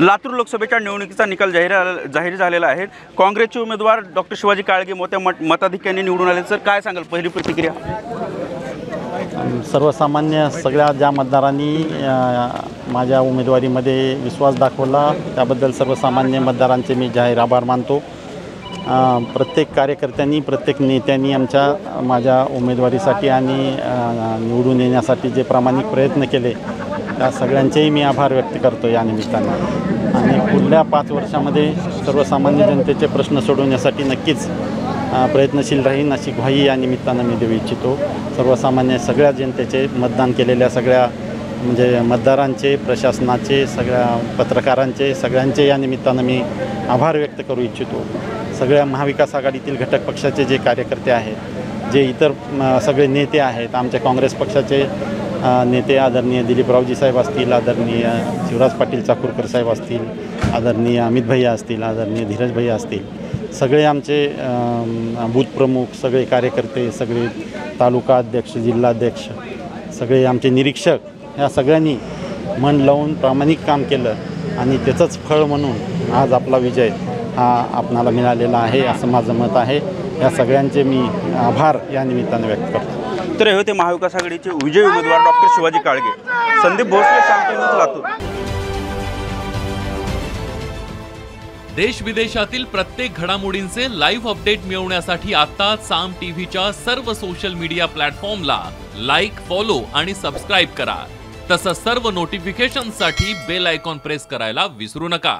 लातूर लोकसभेच्या निवडणुकीचा निकाल जाहीर झालेला आहे। काँग्रेसचे उमेदवार डॉक्टर शिवाजी काळगे मोठ्या मताधिक्याने निवडून आले। सर काय सांगाल, पहिली प्रतिक्रिया? सर्वसामान्य सगळ्या ज्या मतदारांनी माझ्या उमेदवारीमध्ये विश्वास दाखवला त्याबद्दल सर्वसामान्य मतदारांचे मी जाहीर आभार मानतो। प्रत्येक कार्यकर्त्यांनी, प्रत्येक नेत्यांनी माझ्या उमेदवारीसाठी आणि निवडून येण्यासाठी जे प्रामाणिक प्रयत्न केले त्या सगळ्यांचेही मी आभार व्यक्त करतो या निमित्तानं। आणि पुढल्या 5 वर्षामध्ये सर्वसामान्य जनतेचे प्रश्न सोडवण्यासाठी नक्कीच प्रयत्नशील राहीन अशी ग्वाही या निमित्तानं मी देऊ इच्छितो। सर्वसामान्य सगळ्या जनतेचे, मतदान केलेल्या सगळ्या म्हणजे मतदारांचे, प्रशासनाचे, सगळ्या पत्रकारांचे, सगळ्यांचे या निमित्तानं मी आभार व्यक्त करू इच्छितो। सगळ्या महाविकास आघाडीतील घटक पक्षाचे जे कार्यकर्ते आहेत, जे इतर सगळे नेते आहेत, आमच्या काँग्रेस पक्षाचे नेते आदरणीय दिलीपरावजी साहेब असतील, आदरणीय शिवराज पाटील चाकूरकर साहेब असतील, आदरणीय अमित भैया असतील, आदरणीय धीरज भैया असतील, सगळे आमचे बूथ प्रमुख, सगळे कार्यकर्ते, सगळे तालुका अध्यक्ष, जिल्हाध्यक्ष, सगळे आमचे निरीक्षक, या सगळ्यांनी मन लावून प्रामाणिक काम केलं आणि त्याचंच फळ म्हणून आज आपला विजय हा आपणाला मिळालेला आहे असं माझं मत आहे। या सगळ्यांचे मी आभार या निमित्तानं व्यक्त करतो। तर हे होते महाविकास आघाडीचे विजयी उमेदवार डॉक्टर शिवाजी काळगे। संदीप भोसले, साम टीव्ही, लातूर। देश विदेशातील प्रत्येक घडामोडींचे लाईव्ह अपडेट मिळवण्यासाठी आता साम टीव्हीच्या सर्व सोशल मीडिया प्लॅटफॉर्मला लाईक, फॉलो आणि सबस्क्राईब करा। तसंच सर्व नोटिफिकेशनसाठी बेल आयकॉन प्रेस करायला विसरू नका।